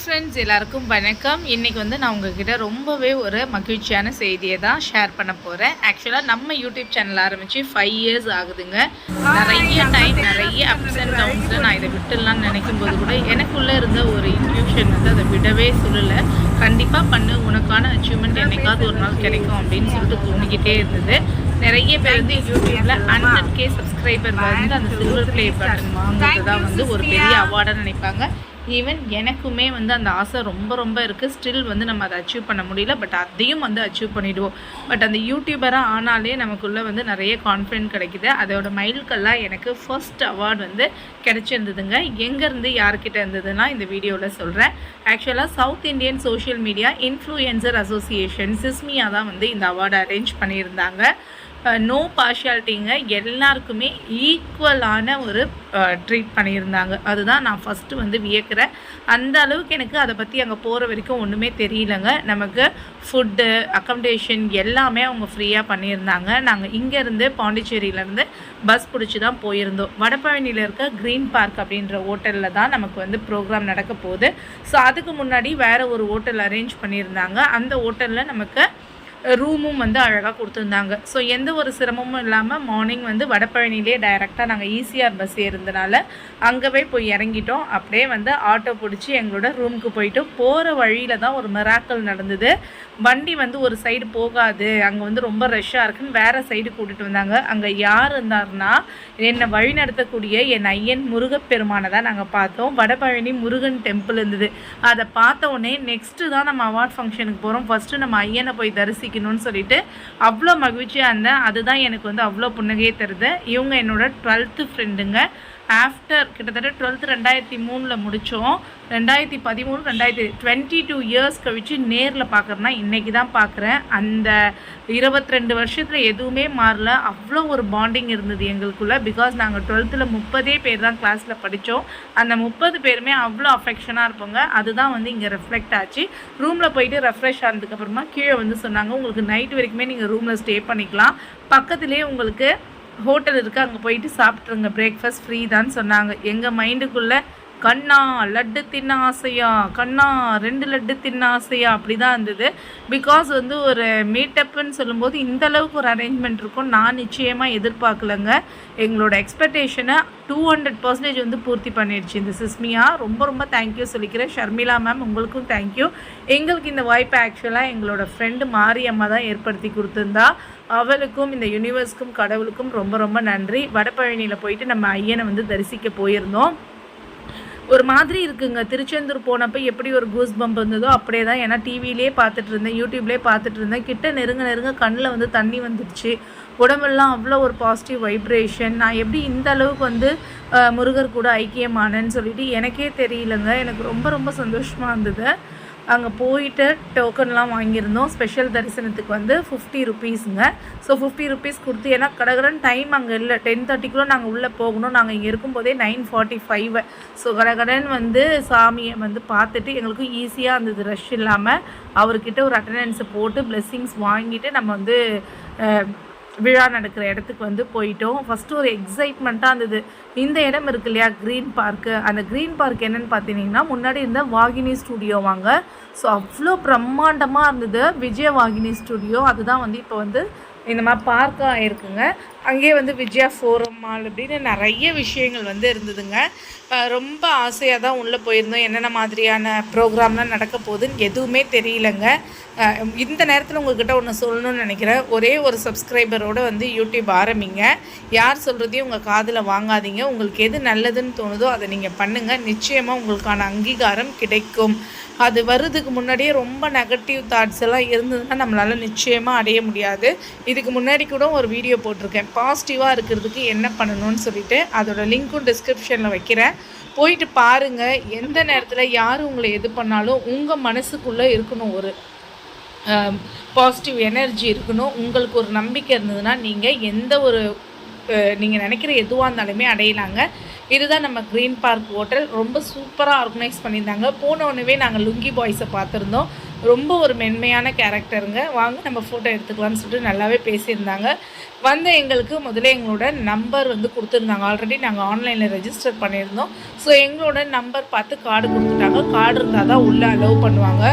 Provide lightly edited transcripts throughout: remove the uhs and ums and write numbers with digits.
Friends எல்லாருக்கும் வணக்கம். இன்றைக்கி வந்து நான் உங்ககிட்ட ரொம்பவே ஒரு மகிழ்ச்சியான செய்தியை தான் ஷேர் பண்ண போகிறேன். ஆக்சுவலாக நம்ம யூடியூப் சேனல் ஆரம்பித்து 5 இயர்ஸ் ஆகுதுங்க. நிறைய டைம் நிறைய அப்ஸ் அண்ட் டவுன்ஸில் நான் இதை விட்டுடலான்னு நினைக்கும் போது கூட எனக்குள்ளே இருந்த ஒரு இன்ட்யூஷன் வந்து அதை விடவே சொல்லலை. கண்டிப்பாக பண்ணு, உனக்கான அச்சீவ்மெண்ட் என்னைக்காவது ஒரு நாள் கிடைக்கும் அப்படின்னு சொல்லிட்டு தோணிக்கிட்டே இருந்தது. நிறைய பேர் வந்து யூடியூப்பில் 100K சப்ஸ்கிரைபர் வந்து அந்த சில்வர் ப்ளே பட்டன் வாங்குறது தான் வந்து ஒரு பெரிய அவார்டாக நினைப்பாங்க. ஈவன் எனக்குமே வந்து அந்த ஆசை ரொம்ப இருக்குது. ஸ்டில் வந்து நம்ம அதை அச்சீவ் பண்ண முடியல. பட் அதையும் வந்து அச்சீவ் பண்ணிவிடுவோம். பட் அந்த யூடியூபராக ஆனாலே நமக்குள்ளே வந்து நிறைய கான்ஃபிடென்ட் கிடைக்குது. அதோட மைல்கல்லாம் எனக்கு ஃபர்ஸ்ட் அவார்டு வந்து கிடைச்சிருந்ததுங்க. எங்கேருந்து யார்கிட்ட இருந்ததுன்னா இந்த வீடியோவில் சொல்கிறேன். ஆக்சுவலாக south Indian social media influencer association SISMIA தான் வந்து இந்த அவார்டு அரேஞ்ச் பண்ணியிருந்தாங்க. நோ பார்ஷியாலிட்டிங்க, எல்லாருக்குமே ஈக்குவலான ஒரு ட்ரீட் பண்ணியிருந்தாங்க. அதுதான் நான் ஃபஸ்ட்டு வந்து வியக்கிறேன். அந்த அளவுக்கு எனக்கு அதை பற்றி அங்கே போகிற வரைக்கும் ஒன்றுமே தெரியலங்க. நமக்கு ஃபுட்டு, அக்கமடேஷன் எல்லாமே அவங்க ஃப்ரீயாக பண்ணியிருந்தாங்க. நாங்கள் இங்கேருந்து பாண்டிச்சேரியிலேருந்து பஸ் பிடிச்சி தான் போயிருந்தோம். வடபழனியில் இருக்க க்ரீன் பார்க் அப்படின்ற ஹோட்டலில் தான் நமக்கு வந்து ப்ரோக்ராம் நடக்க போகுது. ஸோ அதுக்கு முன்னாடி வேறு ஒரு ஹோட்டல் அரேஞ்ச் பண்ணியிருந்தாங்க. அந்த ஹோட்டலில் நமக்கு ரூமும் வந்து அழகாக கொடுத்துருந்தாங்க. ஸோ எந்த ஒரு சிரமமும் இல்லாமல் மார்னிங் வந்து வடபழனிலே டைரெக்டாக நாங்கள் ஈசிஆர் பஸ் ஏறுந்தனால அங்கே போய் இறங்கிட்டோம். அப்படியே வந்து ஆட்டோ பிடிச்சி எங்களோட ரூமுக்கு போயிட்டு போகிற வழியில் தான் ஒரு மிராக்கல் நடந்தது. வண்டி வந்து ஒரு சைடு போகாது, அங்கே வந்து ரொம்ப ரஷ்ஷாக இருக்குன்னு வேறு சைடு கூட்டிகிட்டு வந்தாங்க. அங்கே யார் இருந்தாருன்னா என்னை வழி நடத்தக்கூடிய என் ஐயன் முருகப்பெருமானை தான் நாங்கள் பார்த்தோம். வடபழனி முருகன் டெம்பிள் இருந்தது. அதை பார்த்த உடனே நெக்ஸ்ட்டு தான் நம்ம அவார்ட் ஃபங்க்ஷனுக்கு போகிறோம். ஃபஸ்ட்டு நம்ம ஐயனை போய் தரிசிக்கணும்னு சொல்லிட்டு அவ்வளோ மகிழ்ச்சியாக இருந்தேன். அதுதான் எனக்கு வந்து அவ்வளோ புன்னகையே தருது. இவங்க என்னோட 12th ஃப்ரெண்டுங்க. ஆஃப்டர் கிட்டத்தட்ட 12th 2003 முடித்தோம். 2013 22 இயர்ஸ் கழிச்சு நேரில் பார்க்குறேன்னா இன்றைக்கி தான் பார்க்குறேன். அந்த 22 வருஷத்தில் எதுவுமே மாறல. அவ்வளோ ஒரு பாண்டிங் இருந்தது எங்களுக்குள்ளே. பிகாஸ் நாங்கள் 12th 30 பேர் தான் கிளாஸில் படித்தோம். அந்த 30 பேருமே அவ்வளோ அஃபெக்ஷனாக இருப்போங்க. அதுதான் வந்து இங்கே ரெஃப்ளெக்ட் ஆச்சு. ரூமில் போயிட்டு ரெஃப்ரெஷ் ஆனதுக்கப்புறமா கீழே வந்து சொன்னாங்க, உங்களுக்கு நைட் வரைக்குமே நீங்கள் ரூமில் ஸ்டே பண்ணிக்கலாம், பக்கத்துலேயே உங்களுக்கு ஹோட்டல் இருக்குது, அங்கே போயிட்டு சாப்பிட்ருங்க, பிரேக்ஃபாஸ்ட் ஃப்ரீ தான் சொன்னாங்க. எங்கள் மைண்டுக்குள்ளே கண்ணா லட்டு தின்ன ஆசையா, கண்ணா 2 லட்டு தின்ன ஆசையா அப்படி தான் இருந்தது. பிகாஸ் வந்து ஒரு மீட்டப்புன்னு சொல்லும்போது இந்த அளவுக்கு ஒரு அரேஞ்ச்மெண்ட் இருக்கும் நான் நிச்சயமாக எதிர்பார்க்கலங்க. எங்களோட எக்ஸ்பெக்டேஷனை 200% வந்து பூர்த்தி பண்ணிடுச்சு இந்த சிஸ்மியா. ரொம்ப தேங்க்யூ சொல்லிக்கிறேன். ஷர்மிளா மேம் உங்களுக்கும் தேங்க்யூ. எங்களுக்கு இந்த வாய்ப்பை ஆக்சுவலாக எங்களோட ஃப்ரெண்டு மாரியம்மா தான் ஏற்படுத்தி கொடுத்துருந்தா. அவளுக்கும் இந்த யூனிவர்ஸ்க்கும் கடவுளுக்கும் ரொம்ப நன்றி. வடபழனியில் போயிட்டு நம்ம ஐயனை வந்து தரிசிக்க போயிருந்தோம். ஒரு மாதிரி இருக்குங்க. திருச்செந்தூர் போனப்போ எப்படி ஒரு கூஸ் பம்ப் இருந்ததோ அப்படியே தான். ஏன்னா டிவிலே பார்த்துட்டு இருந்தேன், யூடியூப்லேயே பார்த்துட்டு இருந்தேன். கிட்ட நெருங்க கண்ணில் வந்து தண்ணி வந்துடுச்சு. உடம்பெல்லாம் அவ்வளோ ஒரு பாசிட்டிவ் வைப்ரேஷன். நான் எப்படி இந்த அளவுக்கு வந்து முருகர் கூட ஐக்கியமானேன்னு சொல்லிட்டு எனக்கே தெரியலங்க. எனக்கு ரொம்ப சந்தோஷமாக இருந்தது. அங்கே போயிட்டு டோக்கன்லாம் வாங்கியிருந்தோம். ஸ்பெஷல் தரிசனத்துக்கு வந்து 50 ருபீஸுங்க. ஸோ 50 ருபீஸ் கொடுத்து, ஏன்னா கடகடன் டைம் அங்கே இல்லை. 10:30 நாங்கள் உள்ளே போகணும். நாங்கள் இங்கே இருக்கும்போதே 9:45. ஸோ கடகடன் வந்து சாமியை வந்து பார்த்துட்டு எங்களுக்கு ஈஸியாக இருந்தது. ரஷ் இல்லாமல் அவர்கிட்ட ஒரு அட்டண்டன்ஸை போட்டு பிளெஸ்ஸிங்ஸ் வாங்கிட்டு நம்ம வந்து விழா நடக்கிற இடத்துக்கு வந்து போயிட்டோம். ஃபஸ்ட்டு ஒரு எக்ஸைட்மெண்ட்டாக இருந்தது. இந்த இடம் இருக்கு இல்லையா க்ரீன் பார்க்கு, அந்த க்ரீன் பார்க் என்னென்னு பார்த்தீங்கன்னா முன்னாடி இருந்த வாகினி ஸ்டுடியோ வாங்க. ஸோ அவ்வளோ பிரம்மாண்டமாக இருந்தது விஜய வாகினி ஸ்டுடியோ. அதுதான் வந்து இப்போ வந்து இந்த மாதிரி பார்க்காக ஆகிருக்குங்க. அங்கேயே வந்து விஜயா ஃபோரம் மால் அப்படின்னு நிறைய விஷயங்கள் வந்து இருந்ததுங்க. ரொம்ப ஆசையாக தான் உள்ளே போயிருந்தோம். என்னென்ன மாதிரியான ப்ரோக்ராம்லாம் நடக்க போகுதுன்னு எதுவுமே தெரியலங்க. இந்த நேரத்தில் உங்கள்கிட்ட ஒன்று சொல்லணும்னு நினைக்கிறேன். ஒரே ஒரு சப்ஸ்கிரைபரோடு வந்து யூடியூப் ஆரம்பிங்க. யார் சொல்கிறதையும் உங்கள் காதில் வாங்காதீங்க. உங்களுக்கு எது நல்லதுன்னு தோணுதோ அதை நீங்கள் பண்ணுங்கள். நிச்சயமாக உங்களுக்கான அங்கீகாரம் கிடைக்கும். அது வர்றதுக்கு முன்னாடியே ரொம்ப நெகட்டிவ் தாட்ஸ் எல்லாம் இருந்ததுன்னா நம்மளால் நிச்சயமாக அடைய முடியாது. இதுக்கு முன்னாடி கூட ஒரு வீடியோ போட்டிருக்கேன், பாசிட்டிவாக இருக்கிறதுக்கு என்ன பண்ணணும்னு சொல்லிட்டு. அதோட லிங்க்கும் டிஸ்கிரிப்ஷனில் வைக்கிறேன், போயிட்டு பாருங்கள். எந்த நேரத்தில் யார் உங்களை எது பண்ணாலும் உங்கள் மனசுக்குள்ளே இருக்கணும், ஒரு பாசிட்டிவ் எனர்ஜி இருக்கணும். உங்களுக்கு ஒரு நம்பிக்கை இருந்ததுன்னா நீங்கள் எந்த ஒரு நீங்கள் நினைக்கிற எதுவாக இருந்தாலுமே அடையலாங்க. இதுதான் நம்ம க்ரீன் பார்க் ஹோட்டல். ரொம்ப சூப்பராக ஆர்கனைஸ் பண்ணியிருந்தாங்க. போன உடனே நாங்கள் லுங்கி பாய்ஸை பார்த்துருந்தோம். ரொம்ப ஒரு மென்மையான கேரக்டருங்க. வாங்க நம்ம ஃபோட்டோ எடுத்துக்கலாம்னு சொல்லிட்டு நல்லாவே பேசியிருந்தாங்க. வந்து எங்களுக்கு முதல்ல எங்களோட நம்பர் வந்து கொடுத்துருந்தாங்க. ஆல்ரெடி நாங்கள் ஆன்லைனில் ரெஜிஸ்டர் பண்ணியிருந்தோம். ஸோ எங்களோட நம்பர் பார்த்து கார்டு கொடுத்துட்டாங்க. கார்டு இருந்தால் தான் உள்ளே அலோவ் பண்ணுவாங்க.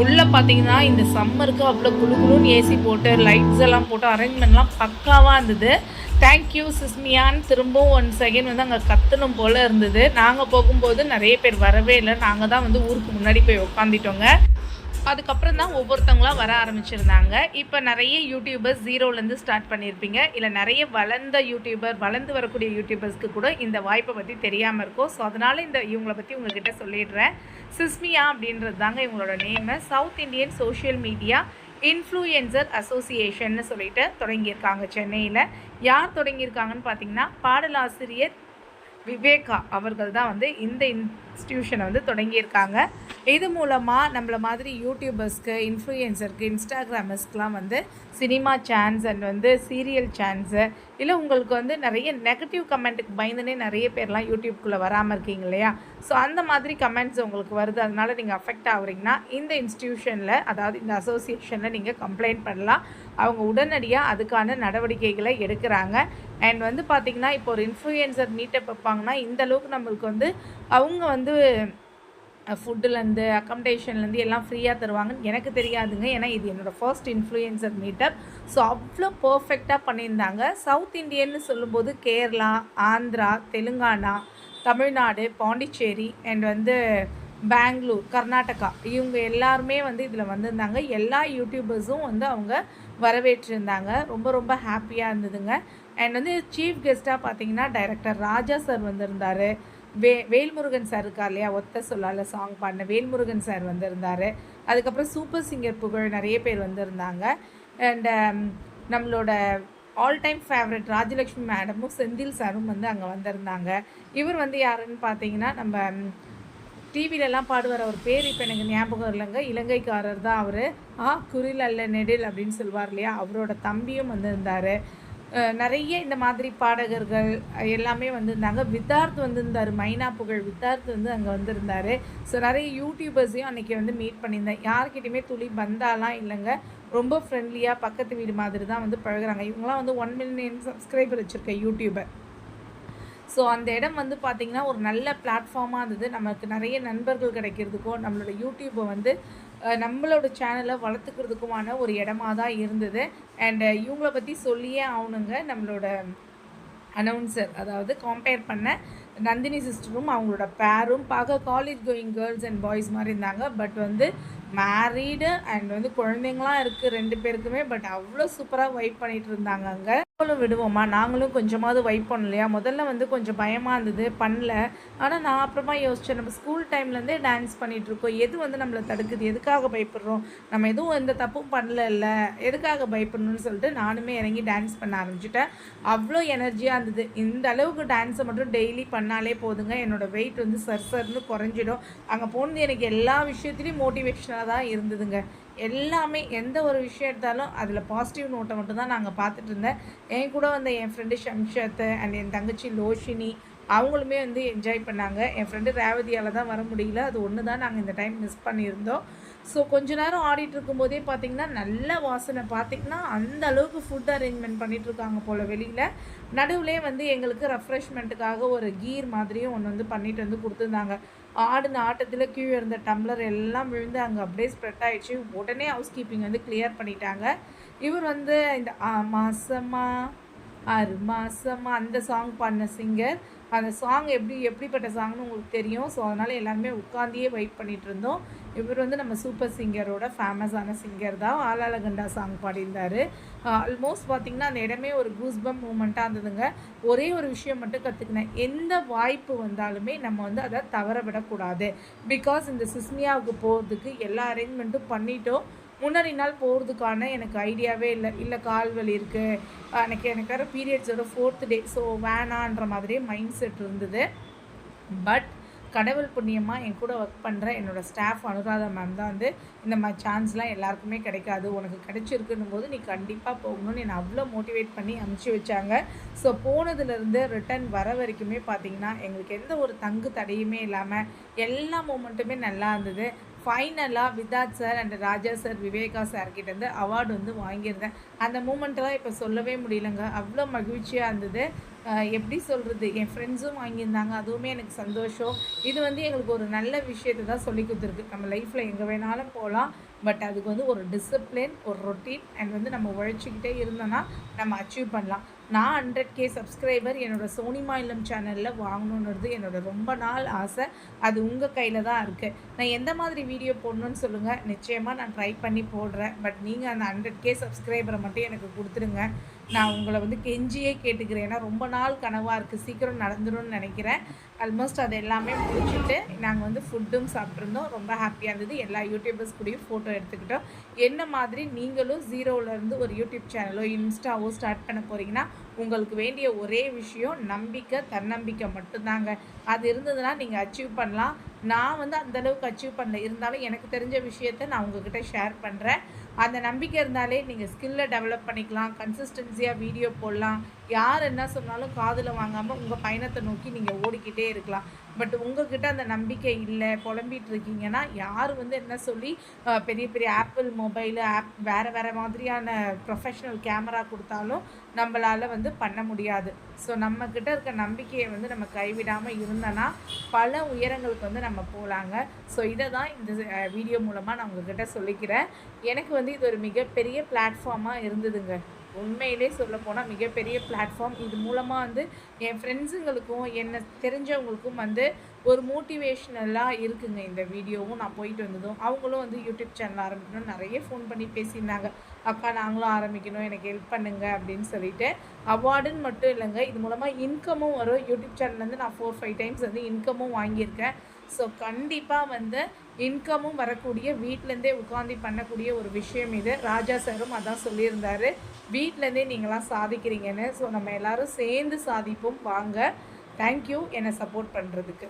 உள்ளே பார்த்தீங்கன்னா இந்த சம்மருக்கு அவ்வளோ குளு குளுன்னு ஏசி போட்டு லைட்ஸ் எல்லாம் போட்டு அரேஞ்ச்மெண்ட்லாம் பக்காவாக இருந்தது. தேங்க்யூ சிஸ்மியான்னு திரும்பவும் ஒன்ஸ் அகெயின் வந்து அங்கே கத்தணும் போல் இருந்தது. நாங்கள் போகும்போது நிறைய பேர் வரவே இல்லை. நாங்கள் தான் வந்து ஊருக்கு முன்னாடி போய் உட்காந்துட்டோங்க. அதுக்கப்புறம் தான் ஒவ்வொருத்தவங்களாம் வர ஆரம்பிச்சிருந்தாங்க. இப்போ நிறைய யூடியூபர்ஸ் ஜீரோலேருந்து ஸ்டார்ட் பண்ணியிருப்பீங்க. இல்லை நிறைய வளர்ந்து வரக்கூடிய யூடியூபர்ஸ்க்கு கூட இந்த வாய்ப்பை பற்றி தெரியாமல் இருக்கும். ஸோ அதனால் இவங்களை பற்றி உங்கள்கிட்ட சொல்லிடுறேன். சிஸ்மியா அப்படின்றது தாங்க இவங்களோட name. South Indian social media influencer அசோசியேஷன்னு சொல்லிட்டு தொடங்கியிருக்காங்க சென்னையில். யார் தொடங்கியிருக்காங்கன்னு பார்த்தீங்கன்னா பாடலாசிரியர் விவேகா அவர்கள் தான் வந்து இந்த இன்ஸ்டியூஷனை வந்து தொடங்கியிருக்காங்க. இது மூலமாக நம்மளை மாதிரி யூடியூபர்ஸ்க்கு, இன்ஃப்ளூயன்சருக்கு, இன்ஸ்டாகிராமர்ஸ்க்கெலாம் வந்து சினிமா சான்ஸ் அண்ட் வந்து சீரியல் சான்ஸு, இல்லை உங்களுக்கு வந்து நிறைய நெகட்டிவ் கமெண்ட்டுக்கு பயந்துனே நிறைய பேர்லாம் யூடியூப்குள்ளே வராமல் இருக்கீங்க இல்லையா? ஸோ அந்த மாதிரி கமெண்ட்ஸ் உங்களுக்கு வருது, அதனால் நீங்கள் அஃபெக்ட் ஆகுறீங்கன்னா இந்த இன்ஸ்டியூஷனில், அதாவது இந்த அசோசியேஷனில் நீங்கள் கம்ப்ளைண்ட் பண்ணலாம். அவங்க உடனடியாக அதுக்கான நடவடிக்கைகளை எடுக்கிறாங்க. அண்ட் வந்து பார்த்திங்கன்னா இப்போ ஒரு இன்ஃப்ளூயன்சர் மீட்டப் வைப்பாங்கன்னா இந்த அளவுக்கு நம்மளுக்கு வந்து அவங்க வந்து ஃபுட்டுலேருந்து அக்கமடேஷன்லேருந்து எல்லாம் ஃப்ரீயாக தருவாங்கன்னு எனக்கு தெரியாதுங்க. ஏன்னா இது என்னோடய ஃபர்ஸ்ட் இன்ஃப்ளூயன்சர் மீட்டப். ஸோ அவ்வளோ பர்ஃபெக்டாக பண்ணியிருந்தாங்க. சவுத் இண்டியன்னு சொல்லும்போது கேரளா, ஆந்திரா, தெலுங்கானா, தமிழ்நாடு, பாண்டிச்சேரி அண்ட் வந்து பெங்களூர், கர்நாடகா, இவங்க எல்லாருமே வந்து இதில் வந்திருந்தாங்க. எல்லா யூடியூபர்ஸும் வந்து அவங்க வரவேற்றிருந்தாங்க. ரொம்ப ரொம்ப ஹாப்பியாக இருந்ததுங்க. அண்ட் வந்து சீஃப் கெஸ்ட்டாக பார்த்தீங்கன்னா டைரக்டர் ராஜா சார் வந்திருந்தார். வேல்முருகன் சார் இருக்கார் இல்லையா, ஒத்த சொல்லால சாங் பாடின வேல்முருகன் சார் வந்திருந்தார். அதுக்கப்புறம் சூப்பர் சிங்கர் புகழ் நிறைய பேர் வந்திருந்தாங்க. அண்ட் நம்மளோட ஆல் டைம் ஃபேவரட் ராஜலக்ஷ்மி மேடமும் செந்தில் சாரும் வந்து அங்கே வந்திருந்தாங்க. இவர் வந்து யாருன்னு பார்த்தீங்கன்னா நம்ம டிவிலெலாம் பாடுவார். அவர் பேர் இப்போ எனக்கு ஞாபகம் இல்லைங்க. இலங்கைக்காரர் தான் அவர். குரில் அல்ல நெடில் அப்படின்னு சொல்லுவார் இல்லையா, அவரோட தம்பியும் வந்திருந்தார். நிறைய இந்த மாதிரி பாடகர்கள் எல்லாமே வந்திருந்தாங்க. வித்தார்த் வந்திருந்தார். மைனா புகழ் வித்தார்த் வந்து அங்கே வந்திருந்தார். ஸோ நிறைய யூடியூபர்ஸையும் அன்றைக்கி வந்து மீட் பண்ணியிருந்தேன். யார்கிட்டையுமே துளி பந்தாலாம் இல்லைங்க. ரொம்ப ஃப்ரெண்ட்லியாக பக்கத்து வீடு மாதிரி தான் வந்து பழகுறாங்க. இவங்களாம் வந்து 1 மில்லியன் சப்ஸ்கிரைபர் வச்சுருக்க யூடியூபர். ஸோ அந்த இடம் வந்து பார்த்திங்கன்னா ஒரு நல்ல பிளாட்ஃபார்மாக இருந்தது. நமக்கு நிறைய நண்பர்கள் கிடைக்கிறதுக்கும் நம்மளோட யூடியூப்பை வந்து நம்மளோட சேனலை வளர்த்துக்கிறதுக்குமான ஒரு இடமா தான் இருந்தது. அண்டு இவங்கள பற்றி சொல்லியே ஆகணுங்க. நம்மளோட அனௌன்சர், அதாவது கம்பேர் பண்ண நந்தினி சிஸ்டரும் அவங்களோட பேரும் பார்க்க college going girls and boys மாதிரி இருந்தாங்க. பட் வந்து மேரீடு அண்ட் வந்து குழந்தைங்களாம் இருக்குது 2 பேருக்குமே. பட் அவ்வளோ சூப்பராக வைப் பண்ணிகிட்டு இருந்தாங்க. அங்கே நாங்களும் விடுவோமா, நாங்களும் கொஞ்சமாவது வைப் பண்ணோம் இல்லையா. முதல்ல வந்து கொஞ்சம் பயமாக இருந்தது, பண்ணல. ஆனால் நான் அப்புறமா யோசித்தேன், நம்ம ஸ்கூல் டைம்லேருந்தே டான்ஸ் பண்ணிகிட்ருக்கோம், எது வந்து நம்மளை தடுக்குது, எதுக்காக பயப்படுறோம், நம்ம எதுவும் எந்த தப்பும் பண்ணல, எதுக்காக பயப்படணும்னு சொல்லிட்டு நானுமே இறங்கி டான்ஸ் பண்ண ஆரம்பிச்சிட்டேன். அவ்வளோ எனர்ஜியாக இருந்தது. இந்த அளவுக்கு டான்ஸை மட்டும் டெய்லி பண்ணாலே போதுங்க, என்னோடய வெயிட் வந்து சர்சர்னு குறைஞ்சிடும். அங்கே போனது எனக்கு எல்லா விஷயத்துலையும் மோட்டிவேஷனாக தான் இருந்ததுங்க. எல்லாமே எந்த ஒரு விஷயம் எடுத்தாலும் அதில் பாசிட்டிவ் நோட்டை மட்டும்தான் நாங்கள் பார்த்துட்டு இருந்தேன். என் கூட வந்த என் ஃப்ரெண்டு ஷம்ஷத் அண்ட் என் தங்கச்சி லோஷினி அவங்களுமே வந்து என்ஜாய் பண்ணாங்க. என் ஃப்ரெண்டு ரேவதியால் தான் வர முடியல, அது ஒன்று தான் நாங்கள் இந்த டைம் மிஸ் பண்ணியிருந்தோம். ஸோ கொஞ்ச நேரம் ஆடிட்டு இருக்கும்போதே பார்த்திங்கன்னா நல்ல வாசனை. பார்த்திங்கன்னா அந்த அளவுக்கு ஃபுட் அரேஞ்ச்மெண்ட் பண்ணிகிட்ருக்காங்க போல் வெளியில். நடுவுலேயே வந்து எங்களுக்கு ரெஃப்ரெஷ்மெண்ட்டுக்காக ஒரு கீர் மாதிரியும் ஒன்று வந்து பண்ணிட்டு வந்து கொடுத்துருந்தாங்க. ஆடின ஆட்டத்தில் கீழே இருந்த டம்ளர் எல்லாம் விழுந்து அங்கே அப்படியே ஸ்ப்ரெட் ஆகிடுச்சு. உடனே ஹவுஸ் கீப்பிங் வந்து கிளியர் பண்ணிட்டாங்க. இவர் வந்து இந்த மாசமா 6 மாசமா அந்த சாங் பாடின சிங்கர். அந்த சாங் எப்படிப்பட்ட சாங்னு உங்களுக்கு தெரியும். ஸோ அதனால் எல்லாருமே உட்காந்தியே வெயிட் பண்ணிகிட்டு இருந்தோம். இவர் வந்து நம்ம சூப்பர் சிங்கரோட ஃபேமஸான சிங்கர் தான். ஆளாளகண்டா சாங் பாடியிருந்தார். ஆல்மோஸ்ட் பார்த்திங்கன்னா அந்த இடமே ஒரு கூஸ்பம் மூமெண்ட்டாக இருந்ததுங்க. ஒரே ஒரு விஷயம் மட்டும் கற்றுக்கினேன், எந்த வாய்ப்பு வந்தாலுமே நம்ம வந்து அதை தவற விடக்கூடாது. பிகாஸ் இந்த சிஸ்மியாவுக்கு போகிறதுக்கு எல்லா அரேஞ்ச்மெண்ட்டும் பண்ணிட்டோம். முன்னாடி நாள் போகிறதுக்கான எனக்கு ஐடியாவே இல்லை கால் வலி இருக்குது, எனக்கு வேறு பீரியட்ஸோட 4th டே. ஸோ வேணான்ற மாதிரியே மைண்ட் செட் இருந்தது. பட் கடவுள் புண்ணியமாக என் கூட ஒர்க் பண்ணுற என்னோடய ஸ்டாஃப் அனுராதா மேம் தான் வந்து இந்த மாதிரி சான்ஸ்லாம் எல்லாருக்குமே கிடைக்காது, உனக்கு கிடைச்சிருக்குன்னும் போது நீ கண்டிப்பாக போகணும்னு என்னை அவ்வளோ மோட்டிவேட் பண்ணி அனுப்பிச்சி வச்சாங்க. ஸோ போனதுலேருந்து ரிட்டன் வர வரைக்குமே பார்த்திங்கன்னா எங்களுக்கு எந்த ஒரு தங்கு தடையுமே இல்லாமல் எல்லா மூமெண்ட்டுமே நல்லா இருந்தது. ஃபைனலாக Vidhath sir and Raja sir Viveka சார்கிட்டேருந்து அவார்டு வந்து வாங்கியிருந்தேன். அந்த மூமெண்ட்டெல்லாம் இப்போ சொல்லவே முடியலங்க. அவ்வளோ மகிழ்ச்சியாக இருந்தது. எப்படி சொல்கிறது, என் ஃப்ரெண்ட்ஸும் வாங்கியிருந்தாங்க, அதுவுமே எனக்கு சந்தோஷம். இது வந்து எங்களுக்கு ஒரு நல்ல விஷயத்தை தான் சொல்லி கொடுத்துருக்கு. நம்ம லைஃப்பில் எங்கே வேணாலும் போகலாம், பட் அதுக்கு வந்து ஒரு டிசிப்ளின், ஒரு ரொட்டீன் அண்ட் வந்து நம்ம உழைச்சிக்கிட்டே இருந்தோன்னா நம்ம அச்சீவ் பண்ணலாம். நான் 100K சப்ஸ்கிரைபர் என்னோடய சோனி மாநிலம் சேனலில் வாங்கணுன்றது என்னோடய ரொம்ப நாள் ஆசை. அது உங்கள் கையில் தான் இருக்குது. நான் எந்த மாதிரி வீடியோ போடணுன்னு சொல்லுங்கள், நிச்சயமாக நான் ட்ரை பண்ணி போடுறேன். பட் நீங்கள் அந்த 100K சப்ஸ்கிரைபரை மட்டும் எனக்கு கொடுத்துருங்க. நான் உங்களை வந்து கெஞ்சியே கேட்டுக்கிறேன். ஏன்னா ரொம்ப நாள் கனவாக இருக்குது, சீக்கிரம் நடந்துரும்னு நினைக்கிறேன். ஆல்மோஸ்ட் அது எல்லாமே முடிச்சுட்டு நாங்கள் வந்து ஃபுட்டும் சாப்பிட்ருந்தோம். ரொம்ப ஹாப்பியாக இருந்தது. எல்லா யூடியூபர்ஸ் கூடயும் ஃபோட்டோ எடுத்துக்கிட்டோம். என்ன மாதிரி நீங்களும் ஜீரோவிலேருந்து ஒரு யூடியூப் சேனலோ இன்ஸ்டாவோ ஸ்டார்ட் பண்ண போகிறீங்கன்னா உங்களுக்கு வேண்டிய ஒரே விஷயம் நம்பிக்கை, தன்னம்பிக்கை மட்டும்தாங்க. அது இருந்ததுன்னா நீங்கள் அச்சீவ் பண்ணலாம். நான் வந்து அந்தளவுக்கு அச்சீவ் பண்ணல, இருந்தாலும் எனக்கு தெரிஞ்ச விஷயத்த நான் உங்ககிட்ட ஷேர் பண்ணுறேன். அந்த நம்பிக்கை இருந்தாலே நீங்கள் ஸ்கில்லை டெவலப் பண்ணிக்கலாம், கன்சிஸ்டன்சியாக வீடியோ போடலாம். யார் என்ன சொன்னாலும் காதில் வாங்காமல் உங்கள் பயணத்தை நோக்கி நீங்கள் ஓடிக்கிட்டே இருக்கலாம். பட் உங்கள்கிட்ட அந்த நம்பிக்கை இல்லை, புலம்பிகிட்டு இருக்கீங்கன்னா யார் வந்து என்ன சொல்லி பெரிய பெரிய ஆப்பிள் மொபைலு வேறு மாதிரியான ப்ரொஃபஷ்னல் கேமரா கொடுத்தாலும் நம்மளால் வந்து பண்ண முடியாது. ஸோ நம்மக்கிட்ட இருக்க நம்பிக்கையை வந்து நம்ம கைவிடாமல் இருந்தோன்னா பல உயரங்களுக்கு வந்து நம்ம போகலாங்க. ஸோ இதை தான் இந்த வீடியோ மூலமாக நான் உங்கள்கிட்ட சொல்லிக்கிறேன். எனக்கு வந்து இது ஒரு மிகப்பெரிய பிளாட்ஃபார்மாக இருந்ததுங்க. உண்மையிலே சொல்லப்போனால் மிகப்பெரிய பிளாட்ஃபார்ம். இது மூலமாக வந்து என் ஃப்ரெண்ட்ஸுங்களுக்கும் என்னை தெரிஞ்சவங்களுக்கும் வந்து ஒரு மோட்டிவேஷ்னலாக இருக்குங்க இந்த வீடியோவும். நான் போயிட்டு வந்ததும் அவங்களும் வந்து யூடியூப் சேனல் ஆரம்பிக்கணும்னு நிறைய ஃபோன் பண்ணி பேசியிருந்தாங்க. அக்கா நாங்களும் ஆரம்பிக்கணும், எனக்கு ஹெல்ப் பண்ணுங்க அப்படின்னு சொல்லிட்டு. அவார்டுன்னு மட்டும் இல்லைங்க, இது மூலமாக இன்கமும் வரும். யூடியூப் சேனல்லேருந்து நான் 4-5 டைம்ஸ் வந்து இன்கமும் வாங்கியிருக்கேன். ஸோ கண்டிப்பாக வந்து இன்கமும் வரக்கூடிய, வீட்டிலேருந்தே உட்காந்து பண்ணக்கூடிய ஒரு விஷயம் இது. ராஜா சாரும் அதான் சொல்லியிருந்தார், வீட்டிலேருந்தே நீங்களாம் சாதிக்கிறீங்கன்னு. ஸோ நம்ம எல்லோரும் சேர்ந்து சாதிப்போம் வாங்க. தேங்க்யூ என்னை சப்போர்ட் பண்ணுறதுக்கு.